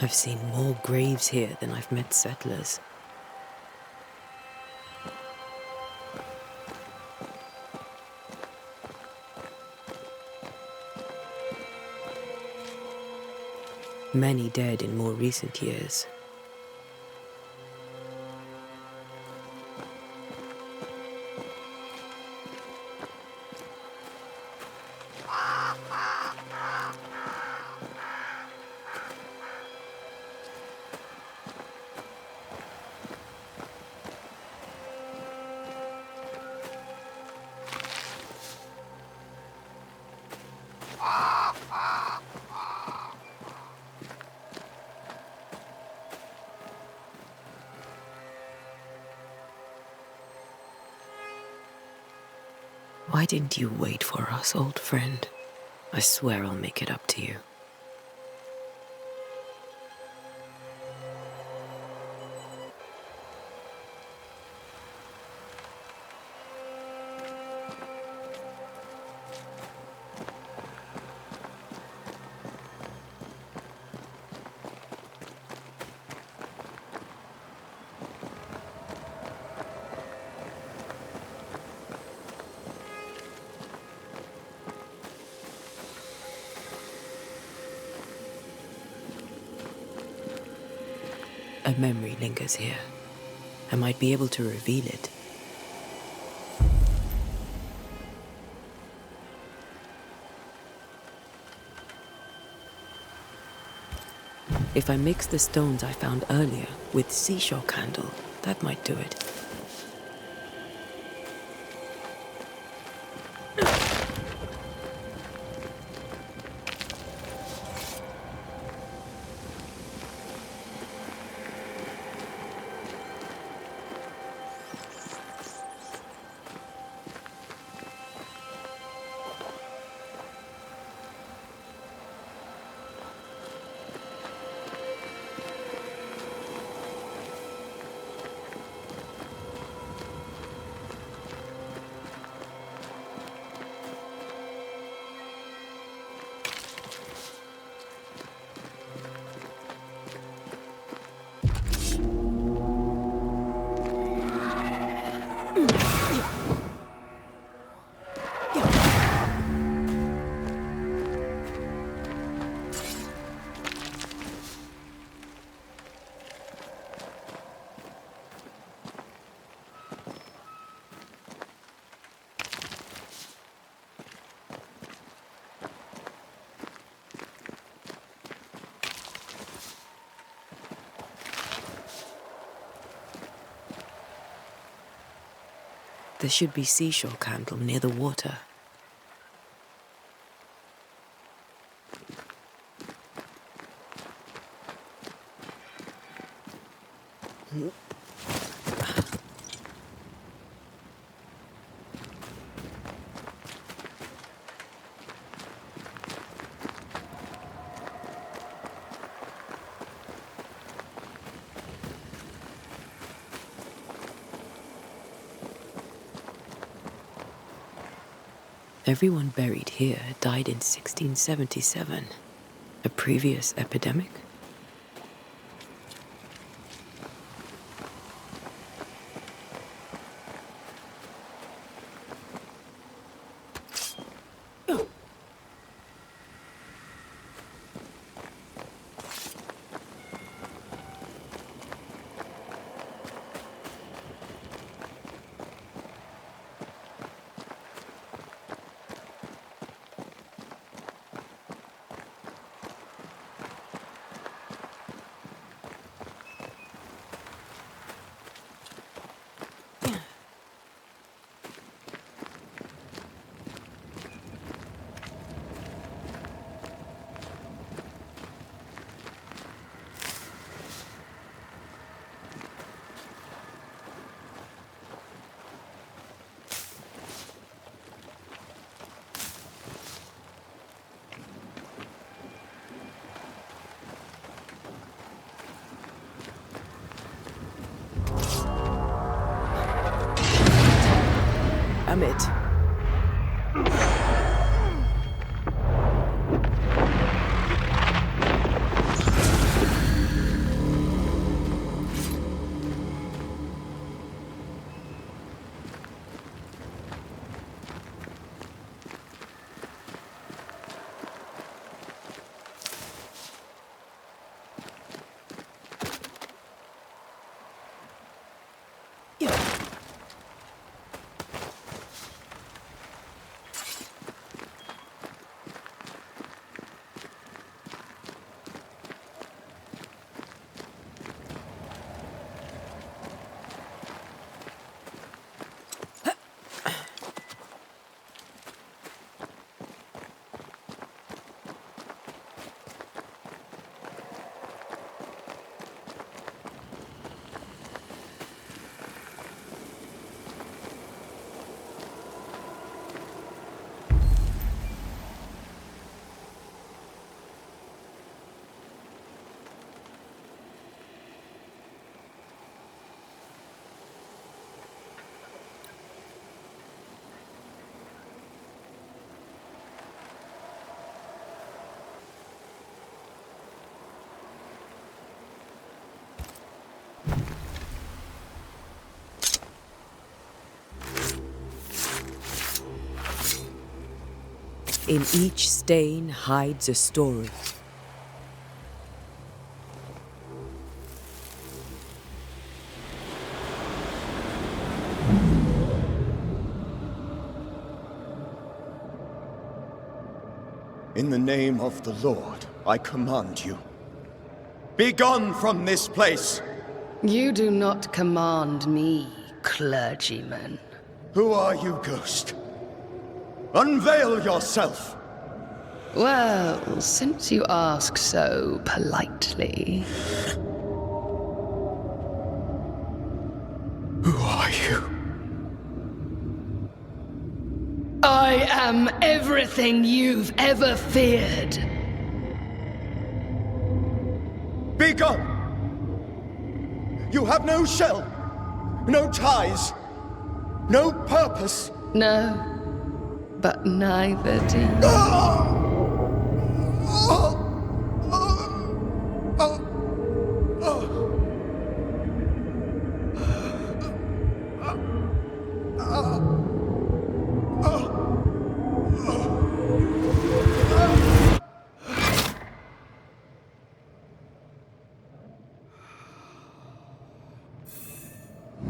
I've seen more graves here than I've met settlers. Many dead in more recent years. Why didn't you wait for us, old friend? I swear I'll make it up to you. A memory lingers here. I might be able to reveal it. If I mix the stones I found earlier with seashore candle, that might do it. There should be seashore candle near the water. Everyone buried here died in 1677. A previous epidemic? Amit. In each stain hides a story. In the name of the Lord, I command you. Be gone from this place! You do not command me, clergyman. Who are you, ghost? Unveil yourself! Well, since you ask so politely... Who are you? I am everything you've ever feared. Be gone! You have no shell, no ties, no purpose. No, but neither do you.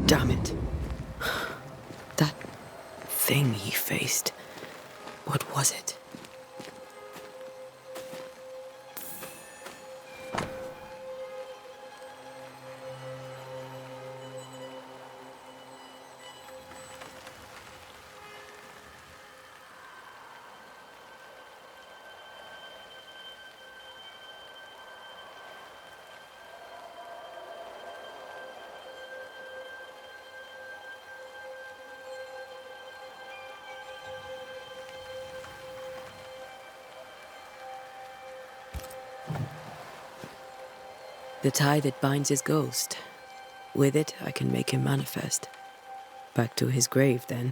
Damn it. That thing he faced. What was it? The tie that binds his ghost. With it, I can make him manifest. Back to his grave, then.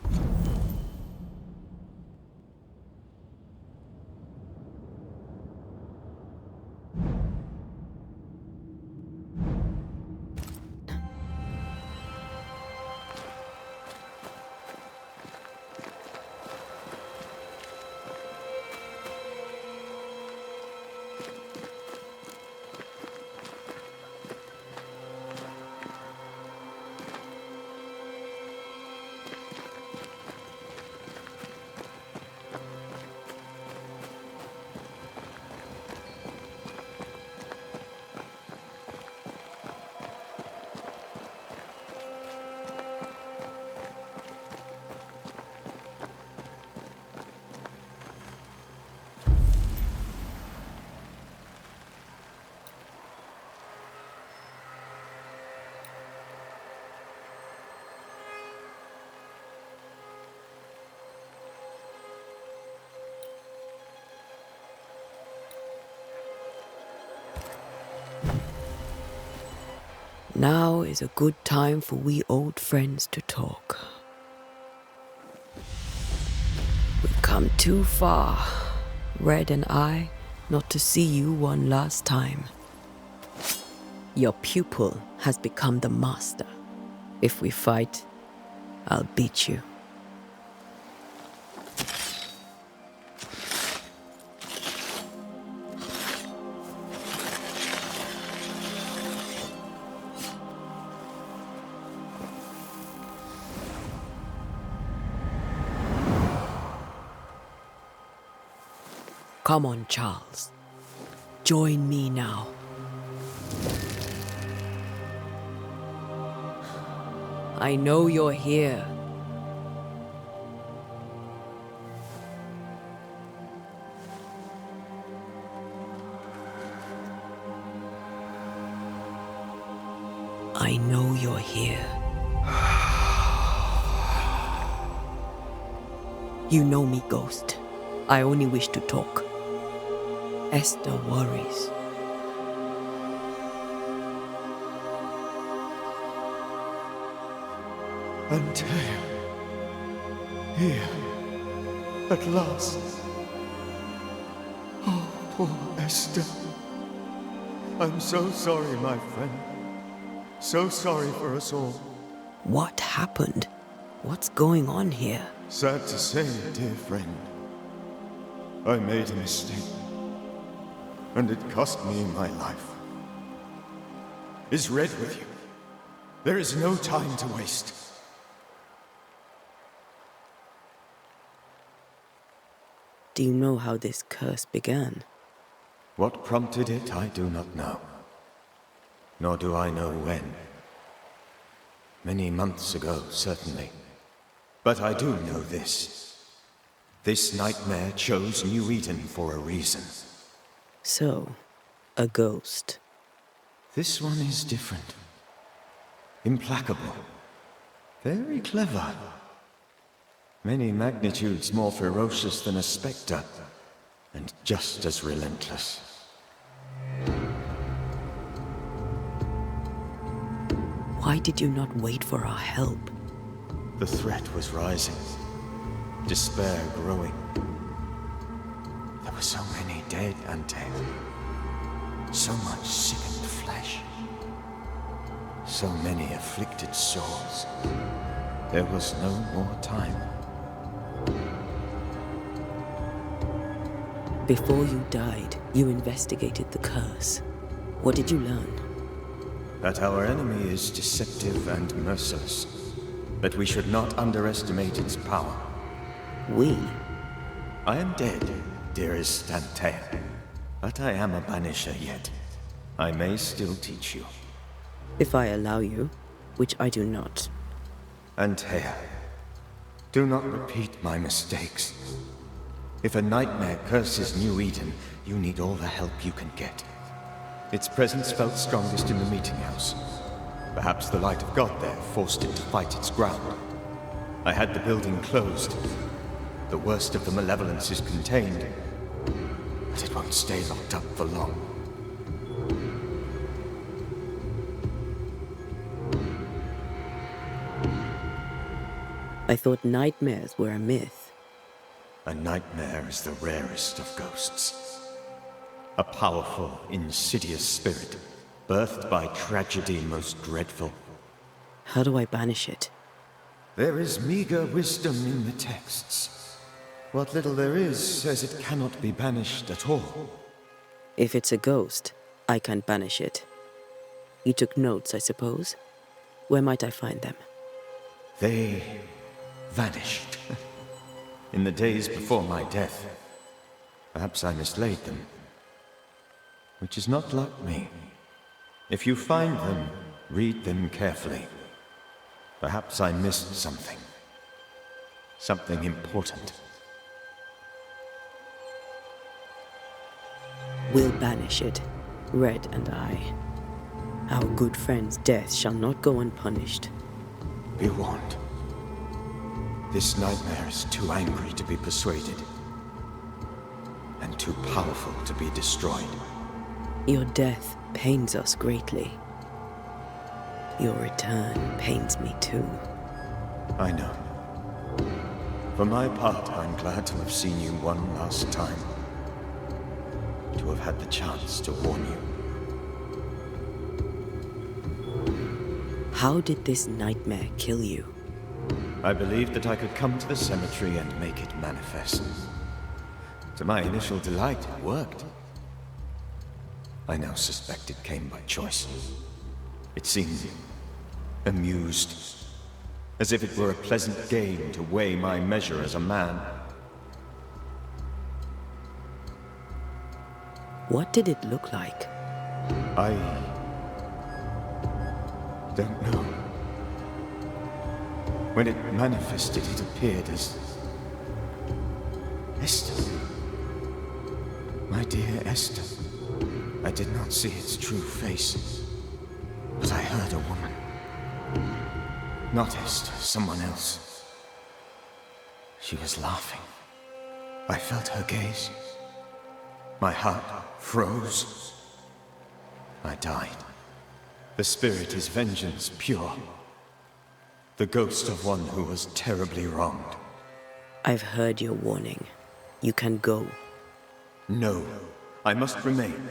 Now is a good time for we old friends to talk. We've come too far, Red and I, not to see you one last time. Your pupil has become the master. If we fight, I'll beat you. Come on, Charles. Join me now. I know you're here. I know you're here. You know me, Ghost. I only wish to talk. Esther worries. Until here, at last. Oh, poor Esther. I'm so sorry, my friend. So sorry for us all. What happened? What's going on here? Sad to say, dear friend. I made a mistake, and it cost me my life. Is Red with you? There is no time to waste. Do you know how this curse began? What prompted it, I do not know. Nor do I know when. Many months ago, certainly. But I do know this. This nightmare chose New Eden for a reason. So, a ghost. This one is different. Implacable. Very clever. Many magnitudes more ferocious than a spectre, and just as relentless. Why did you not wait for our help? The threat was rising. Despair growing. There were so many dead and dead. So much sickened flesh. So many afflicted souls. There was no more time. Before you died, you investigated the curse. What did you learn? That our enemy is deceptive and merciless. That we should not underestimate its power. We? I am dead, dearest Antea. But I am a Banisher yet. I may still teach you. If I allow you, which I do not. Antea, do not repeat my mistakes. If a nightmare curses New Eden, you need all the help you can get. Its presence felt strongest in the meeting house. Perhaps the light of God there forced it to fight its ground. I had the building closed. The worst of the malevolence is contained, but it won't stay locked up for long. I thought nightmares were a myth. A nightmare is the rarest of ghosts. A powerful, insidious spirit, birthed by tragedy most dreadful. How do I banish it? There is meager wisdom in the texts. What little there is says it cannot be banished at all. If it's a ghost, I can't banish it. You took notes, I suppose? Where might I find them? They vanished. In the days before my death. Perhaps I mislaid them. Which is not like me. If you find them, read them carefully. Perhaps I missed something. Something important. We'll banish it, Red and I. Our good friend's death shall not go unpunished. Be warned. This nightmare is too angry to be persuaded. And too powerful to be destroyed. Your death pains us greatly. Your return pains me too. I know. For my part, I'm glad to have seen you one last time. To have had the chance to warn you. How did this nightmare kill you? I believed that I could come to the cemetery and make it manifest. To my initial delight, it worked. I now suspect it came by choice. It seemed amused, as if it were a pleasant game to weigh my measure as a man. What did it look like? I don't know. When it manifested, it appeared as Esther. My dear Esther. I did not see its true face, but I heard a woman. Not Esther, someone else. She was laughing. I felt her gaze. My heart froze. I died. The spirit is vengeance pure. The ghost of one who was terribly wronged. I've heard your warning. You can go. No, I must remain.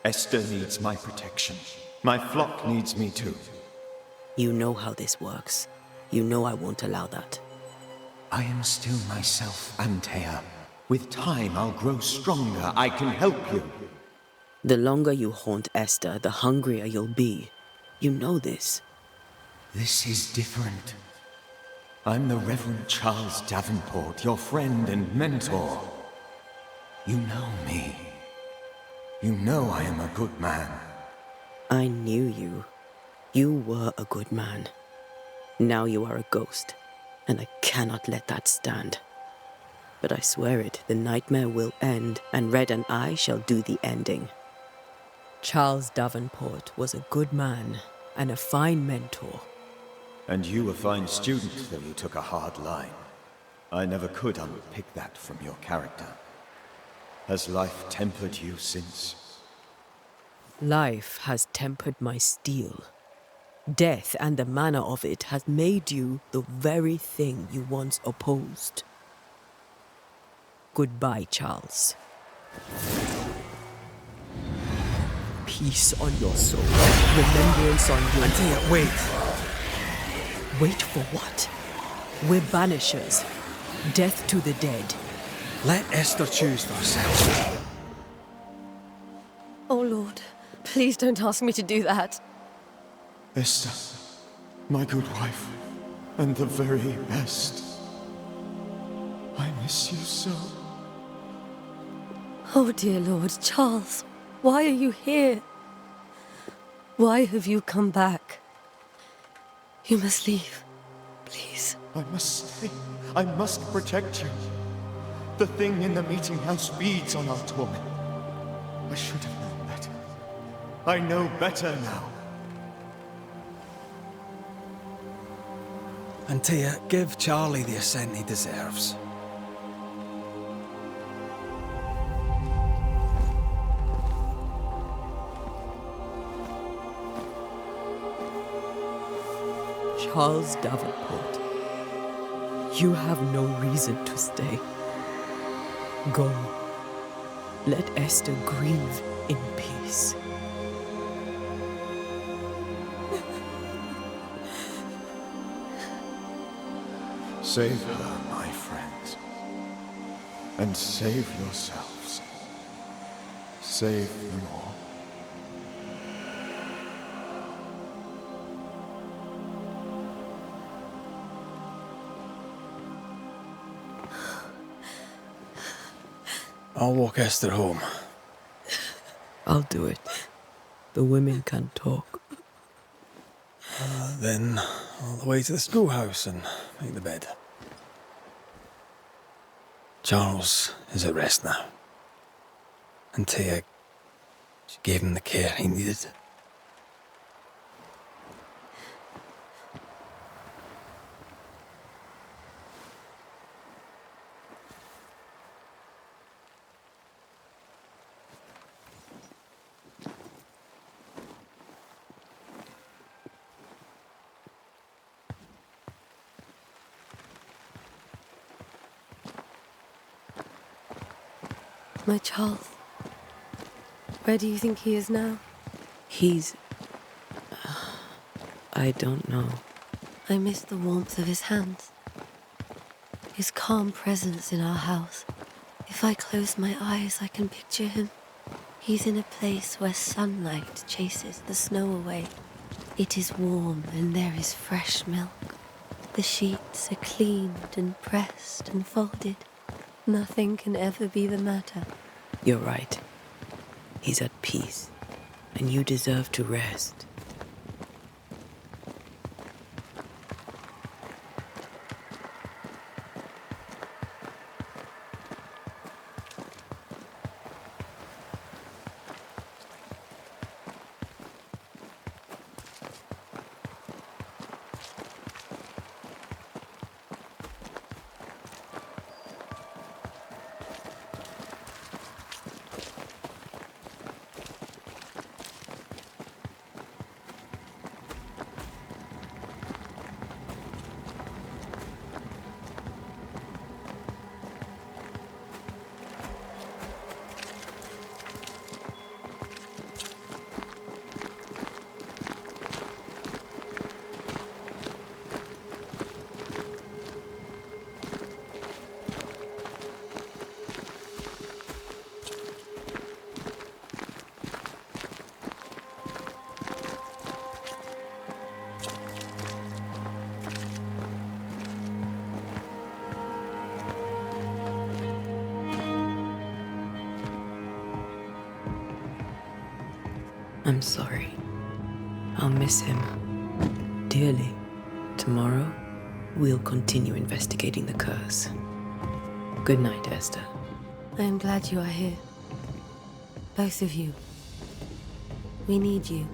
Esther needs my protection. My flock needs me too. You know how this works. You know I won't allow that. I am still myself, Antea, With time, I'll grow stronger. I can help you. The longer you haunt Esther, the hungrier you'll be. You know this. This is different. I'm the Reverend Charles Davenport, your friend and mentor. You know me. You know I am a good man. I knew you. You were a good man. Now you are a ghost, and I cannot let that stand. But I swear it, the nightmare will end, and Red and I shall do the ending. Charles Davenport was a good man and a fine mentor. And you a fine student, though you took a hard line. I never could unpick that from your character. Has life tempered you since? Life has tempered my steel. Death and the manner of it has made you the very thing you once opposed. Goodbye, Charles. Peace on your soul. Remembrance on your... Antea, wait. Wait for what? We're banishers. Death to the dead. Let Esther choose for herself. Oh, Lord, please don't ask me to do that. Esther, my good wife, and the very best. I miss you so. Oh, dear Lord, Charles, why are you here? Why have you come back? You must leave, please. I must stay. I must protect you. The thing in the meeting house feeds on our torment. I should have known better. I know better now. Antea, give Charlie the ascent he deserves. Charles Davenport, you have no reason to stay. Go. Let Esther grieve in peace. Save her, my friends. And save yourselves. Save them all. I'll walk Esther home. I'll do it. The women can talk. Then all the way to the schoolhouse and make the bed. Charles is at rest now. Antea, she gave him the care he needed. My Charles, where do you think he is now? He's... I don't know. I miss the warmth of his hands, his calm presence in our house. If I close my eyes, I can picture him. He's in a place where sunlight chases the snow away. It is warm and there is fresh milk. The sheets are cleaned and pressed and folded. Nothing can ever be the matter. You're right. He's at peace, and you deserve to rest. I'm sorry. I'll miss him dearly. Tomorrow, we'll continue investigating the curse. Good night, Esther. I am glad you are here. Both of you. We need you.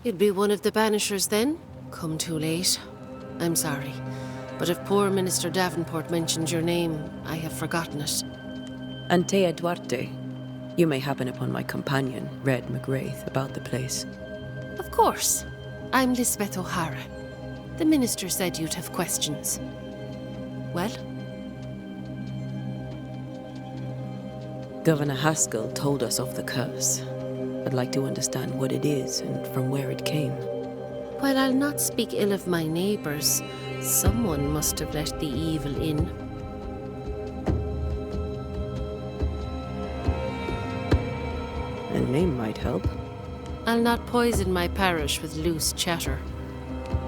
You'd be one of the Banishers then? Come too late. I'm sorry, but if poor Minister Davenport mentioned your name, I have forgotten it. Antea Duarte. You may happen upon my companion, Red McGrath, about the place. Of course. I'm Lisbeth O'Hara. The Minister said you'd have questions. Well? Governor Haskell told us of the curse. I'd like to understand what it is and from where it came. While I'll not speak ill of my neighbours, someone must have let the evil in. A name might help. I'll not poison my parish with loose chatter.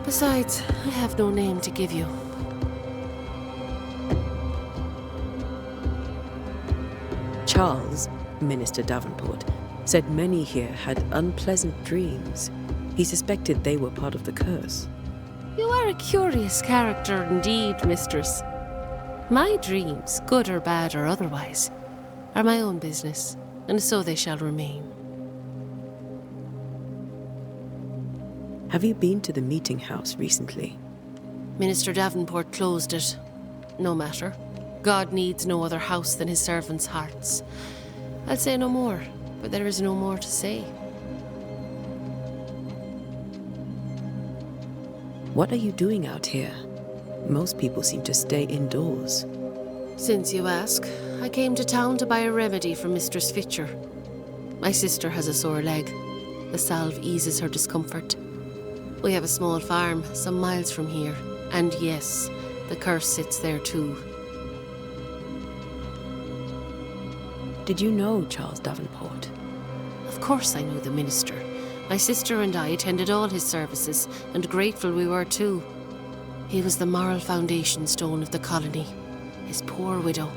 Besides, I have no name to give you. Charles, Minister Davenport, said many here had unpleasant dreams. He suspected they were part of the curse. You are a curious character indeed, mistress. My dreams, good or bad or otherwise, are my own business, and so they shall remain. Have you been to the meeting house recently? Minister Davenport closed it. No matter. God needs no other house than his servants' hearts. I'll say no more, but there is no more to say. What are you doing out here? Most people seem to stay indoors. Since you ask, I came to town to buy a remedy for Mistress Fitcher. My sister has a sore leg. The salve eases her discomfort. We have a small farm some miles from here, and yes, the curse sits there too. Did you know Charles Davenport? Of course I knew the minister. My sister and I attended all his services, and grateful we were too. He was the moral foundation stone of the colony. His poor widow.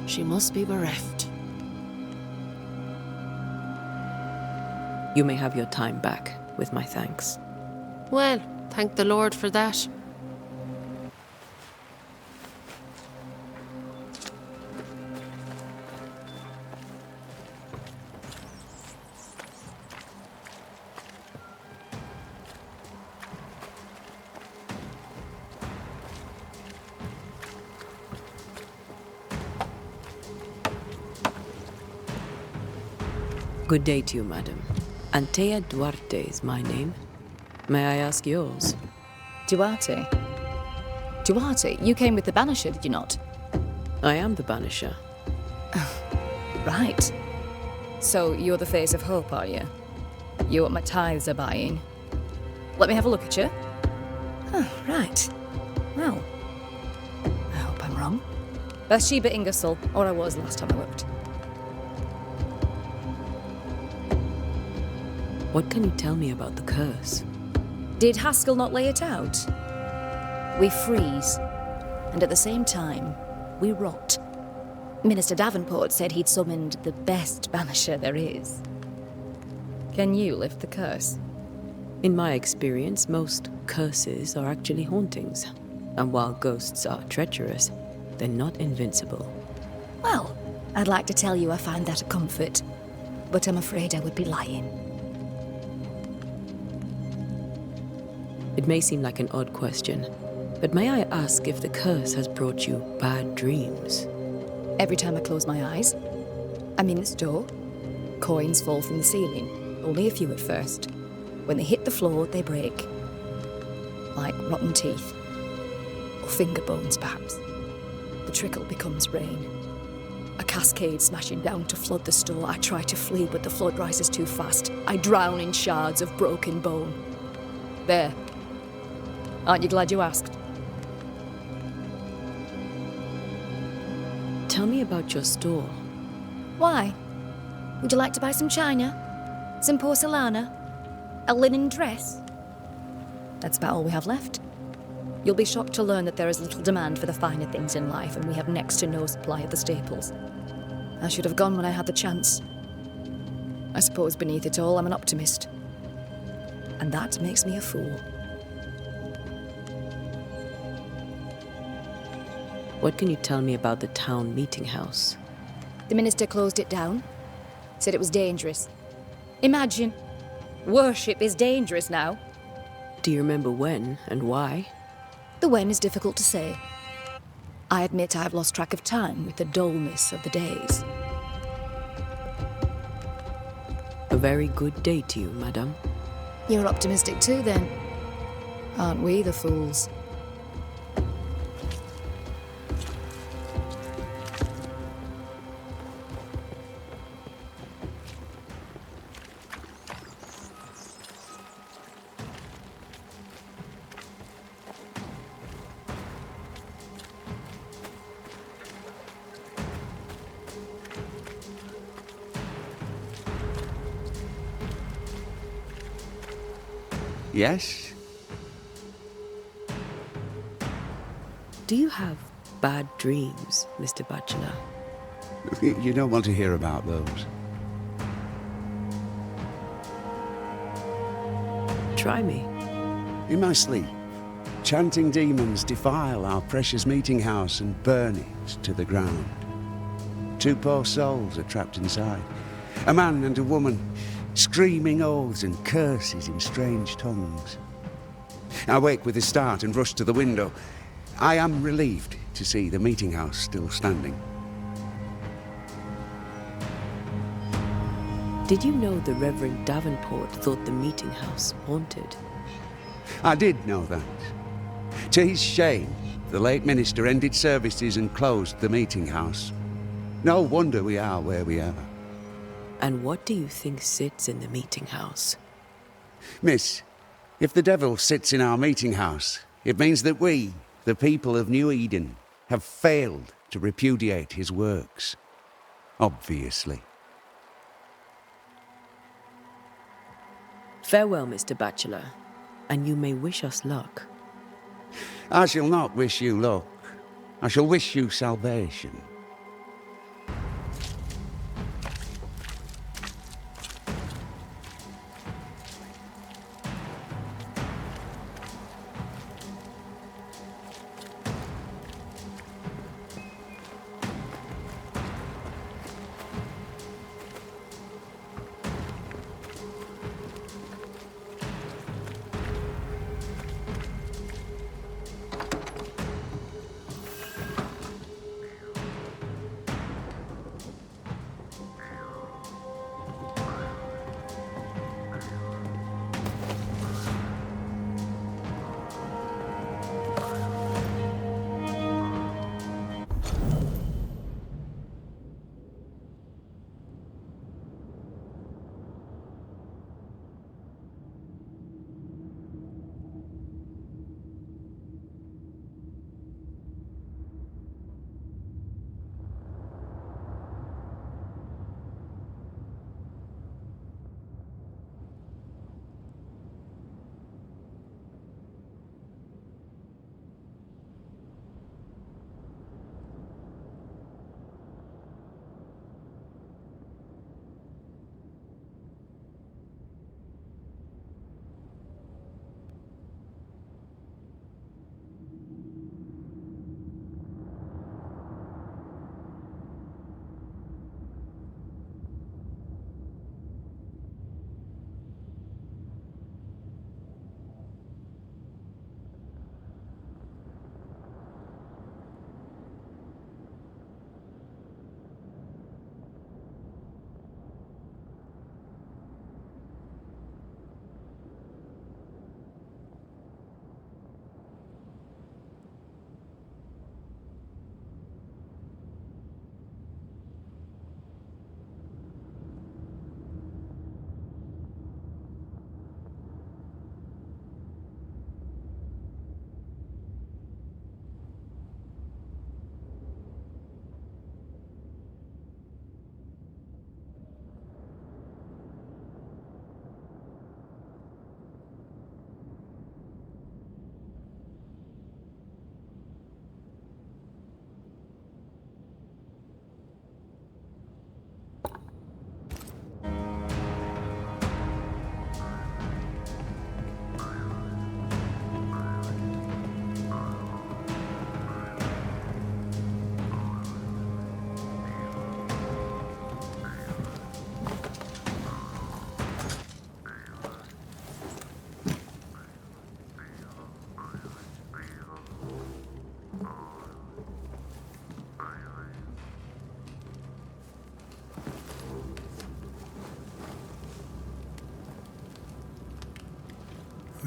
She must be bereft. You may have your time back, with my thanks. Well, thank the Lord for that. Good day to you, madam. Antea Duarte is my name. May I ask yours? Duarte? Duarte, you came with the Banisher, did you not? I am the Banisher. Right. So you're the face of hope, are you? You're what my tithes are buying. Let me have a look at you. Oh, right. Well, I hope I'm wrong. Bathsheba Ingersoll, or I was last time I looked. What can you tell me about the curse? Did Haskell not lay it out? We freeze, and at the same time, we rot. Minister Davenport said he'd summoned the best banisher there is. Can you lift the curse? In my experience, most curses are actually hauntings. And while ghosts are treacherous, they're not invincible. Well, I'd like to tell you I find that a comfort, but I'm afraid I would be lying. It may seem like an odd question, but may I ask if the curse has brought you bad dreams? Every time I close my eyes, I'm in this door. Coins fall from the ceiling, only a few at first. When they hit the floor, they break. Like rotten teeth. Or finger bones, perhaps. The trickle becomes rain. A cascade smashing down to flood the store. I try to flee, but the flood rises too fast. I drown in shards of broken bone. There. Aren't you glad you asked? Tell me about your store. Why? Would you like to buy some china? Some porcelana? A linen dress? That's about all we have left. You'll be shocked to learn that there is little demand for the finer things in life, and we have next to no supply of the staples. I should have gone when I had the chance. I suppose beneath it all, I'm an optimist. And that makes me a fool. What can you tell me about the town meeting house? The minister closed it down. Said it was dangerous. Imagine. Worship is dangerous now. Do you remember when and why? The when is difficult to say. I admit I have lost track of time with the dullness of the days. A very good day to you, madam. You're optimistic too, then. Aren't we the fools? Yes? Do you have bad dreams, Mr. Bachelor? You don't want to hear about those. Try me. In my sleep, chanting demons defile our precious meeting house and burn it to the ground. 2 poor souls are trapped inside. A man and a woman, screaming oaths and curses in strange tongues. I wake with a start and rush to the window. I am relieved to see the meeting house still standing. Did you know the Reverend Davenport thought the meeting house haunted? I did know that. To his shame, the late minister ended services and closed the meeting house. No wonder we are where we are. And what do you think sits in the meeting house? Miss, if the devil sits in our meeting house, it means that we, the people of New Eden, have failed to repudiate his works. Obviously. Farewell, Mr. Bachelor, and you may wish us luck. I shall not wish you luck. I shall wish you salvation.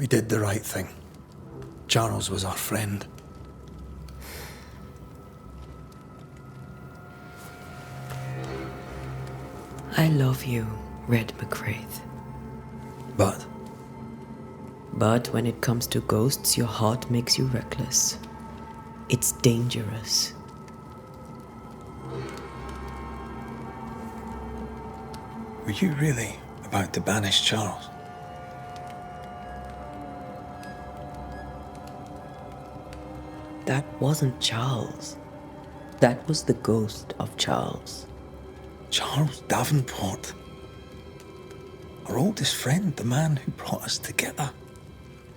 We did the right thing. Charles was our friend. I love you, Red McWraith. But But when it comes to ghosts, your heart makes you reckless. It's dangerous. were you really about to banish Charles? That wasn't Charles. That was the ghost of Charles. Charles Davenport. Our oldest friend, the man who brought us together.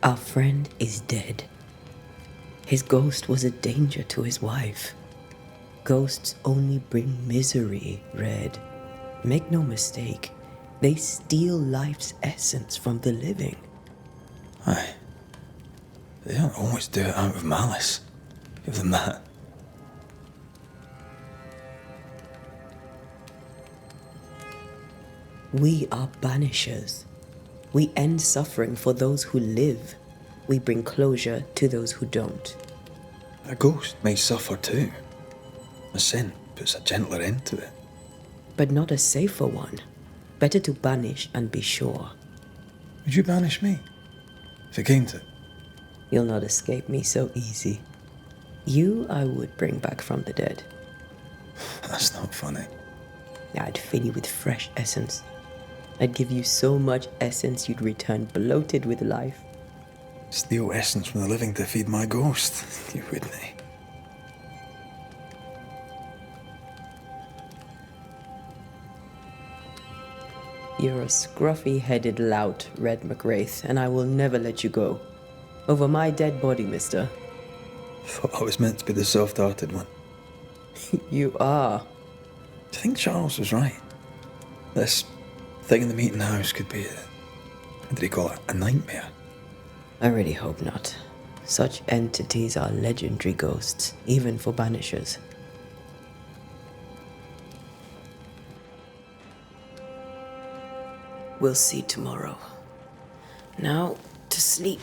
Our friend is dead. His ghost was a danger to his wife. Ghosts only bring misery, Red. Make no mistake, they steal life's essence from the living. Aye. They don't always do it out of malice. Give them that. We are banishers. We end suffering for those who live. We bring closure to those who don't. A ghost may suffer too. A sin puts a gentler end to it. But not a safer one. Better to banish and be sure. Would you banish me? If it came to it? You'll not escape me so easy. You I would bring back from the dead. That's not funny. I'd fill you with fresh essence. I'd give you so much essence you'd return bloated with life. Steal essence from the living to feed my ghost. You wouldn't. You're a scruffy-headed lout, Red McWraith, and I will never let you go. Over my dead body, mister. Thought I was meant to be the soft-hearted one. You are. Do you think Charles was right? This thing in the meeting house could be what did he call it? A nightmare? I really hope not. Such entities are legendary ghosts, even for banishers. We'll see tomorrow. Now, to sleep.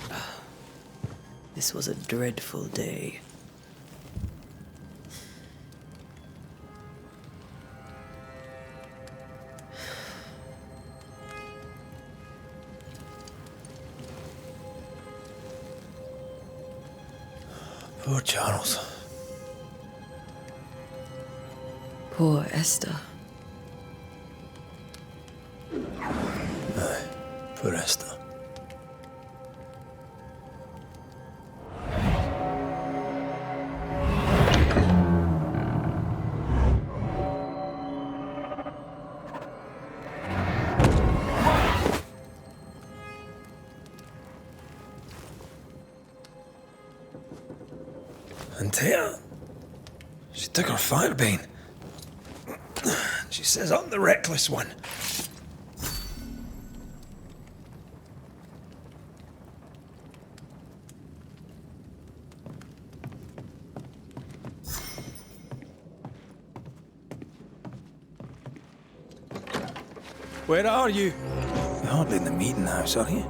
This was a dreadful day. Poor Charles. Poor Esther. Aye, poor Esther. And Tia, she took her firebane. She says I'm the reckless one. Where are you? You're hardly in the meeting house, are you?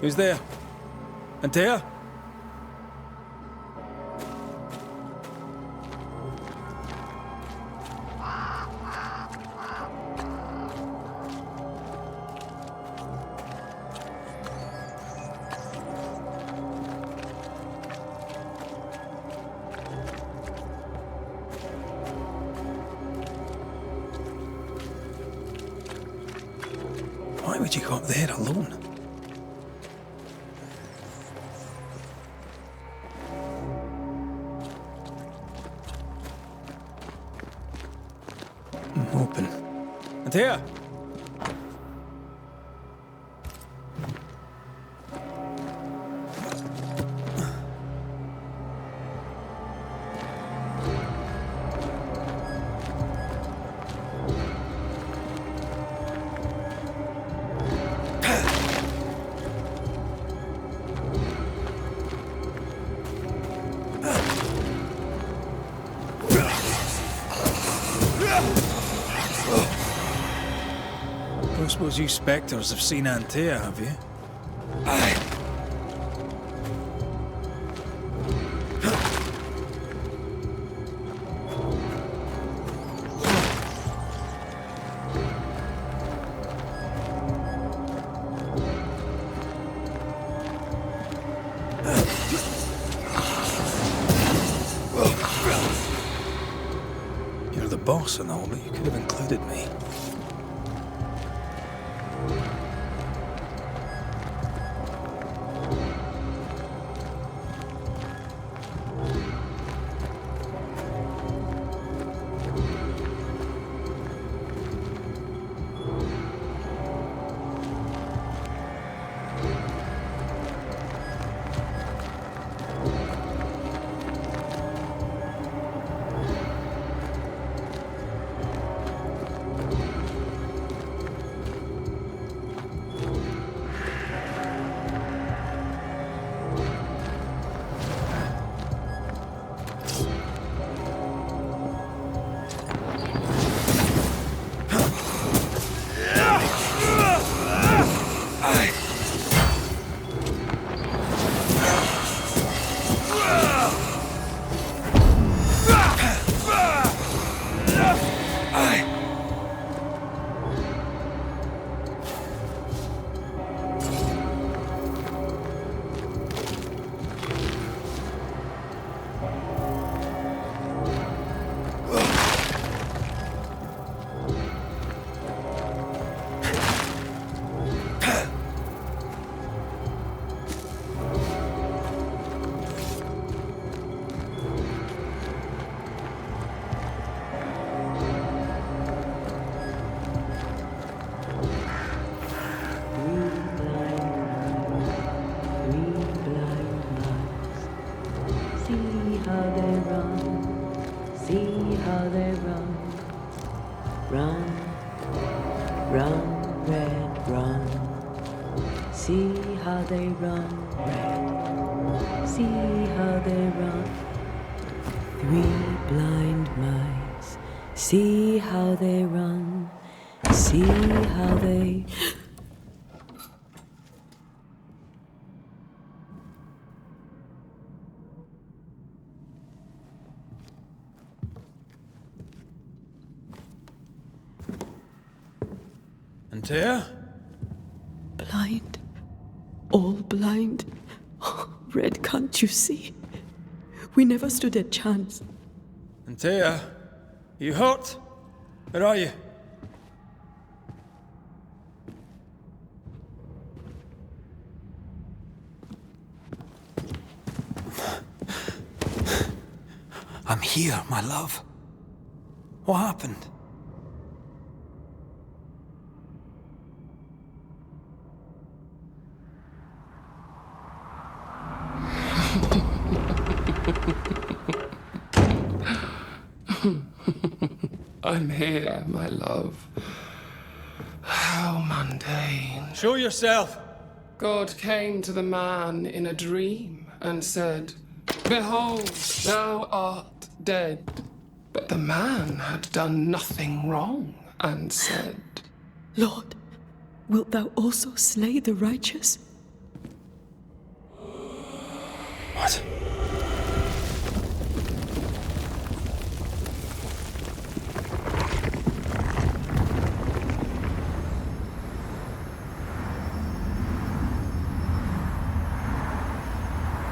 Who's there? Antea? Why would you go up there alone? Open. And here. suppose you spectres have seen Antea, have you? Aye. You're the boss and all, but you could have included me. Run, red, run. See how they run, red. See how they run. 3 blind mice. See how they run. See how they... Antea? Blind. All blind. Red, can't you see? We never stood a chance. Antea? You hurt? Where are you? I'm here, my love. What happened? I'm here, my love. How mundane. Show yourself! God came to the man in a dream and said, "Behold, thou art dead." But the man had done nothing wrong and said, Lord, wilt thou also slay the righteous? What?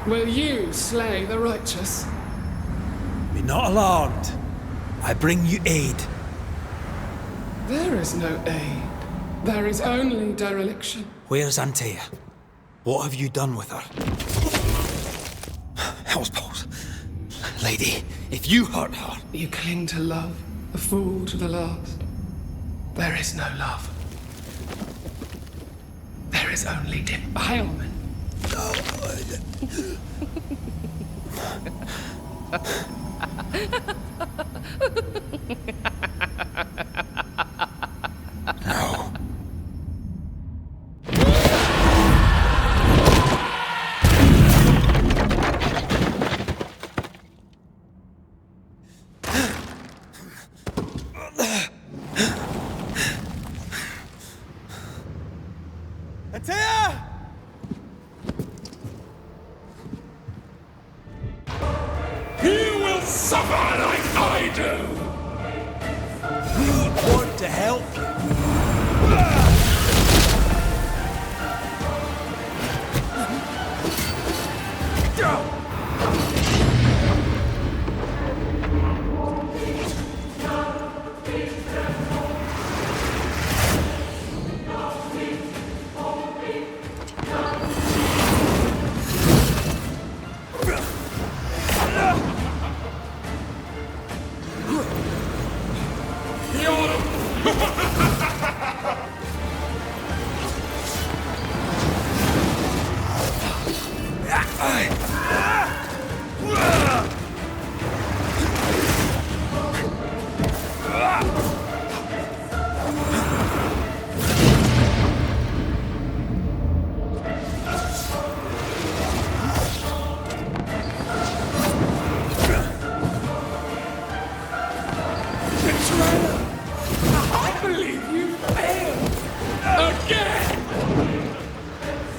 "Will you slay the righteous?" Be not alarmed. I bring you aid. There is no aid. There is only dereliction. Where's Antea? What have you done with her? Hell's balls. Lady, if you hurt her... You cling to love, a fool to the last. There is no love. There is only defilement. No. Suffer like I do! We want to help you. I believe you failed! Again!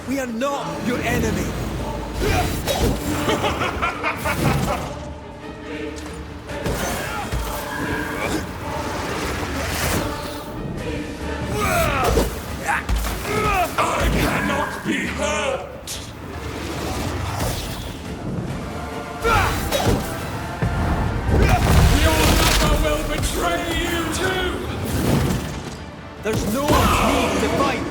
We are not your enemy. I cannot be hurt! Your lover will betray you too! There's no need to fight.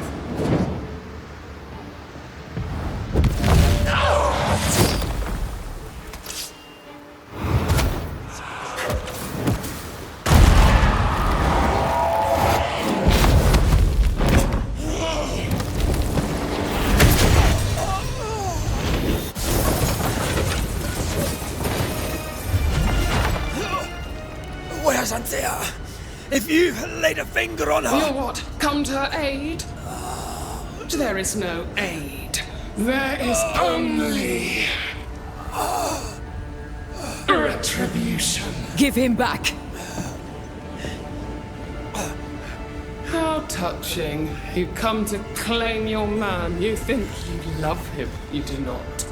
Where's Antea? If you laid a finger on her... You what? Come to her aid? There is no aid. There is only... retribution. Give him back! How touching. You come to claim your man. You think you love him. You do not.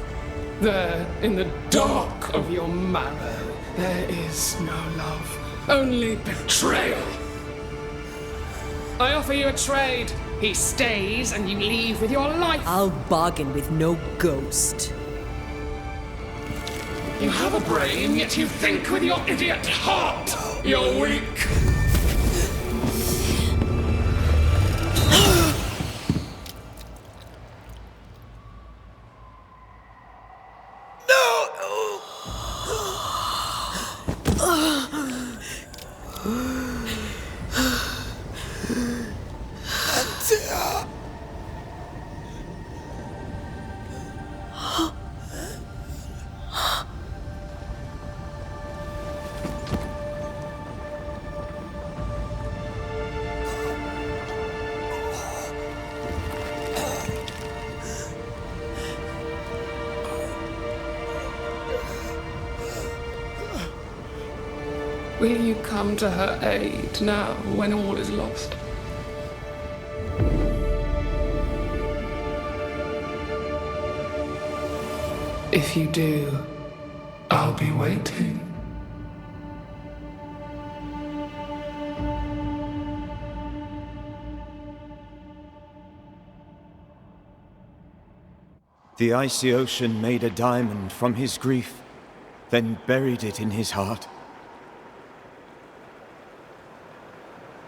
There, in the dark of your marrow, there is no love. Only betrayal. I offer you a trade. He stays and you leave with your life. I'll bargain with no ghost. You have a brain, yet you think with your idiot heart. You're weak. Will you come to her aid now, when all is lost? If you do, I'll be waiting. The icy ocean made a diamond from his grief, then buried it in his heart.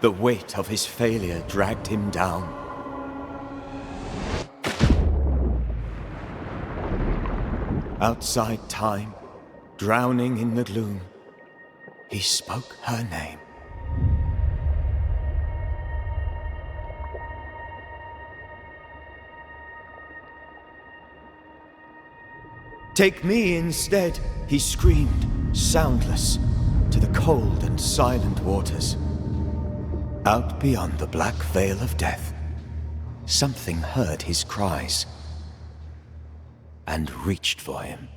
The weight of his failure dragged him down. Outside time, drowning in the gloom, he spoke her name. Take me instead, he screamed, soundless, to the cold and silent waters. Out beyond the black veil of death, something heard his cries and reached for him.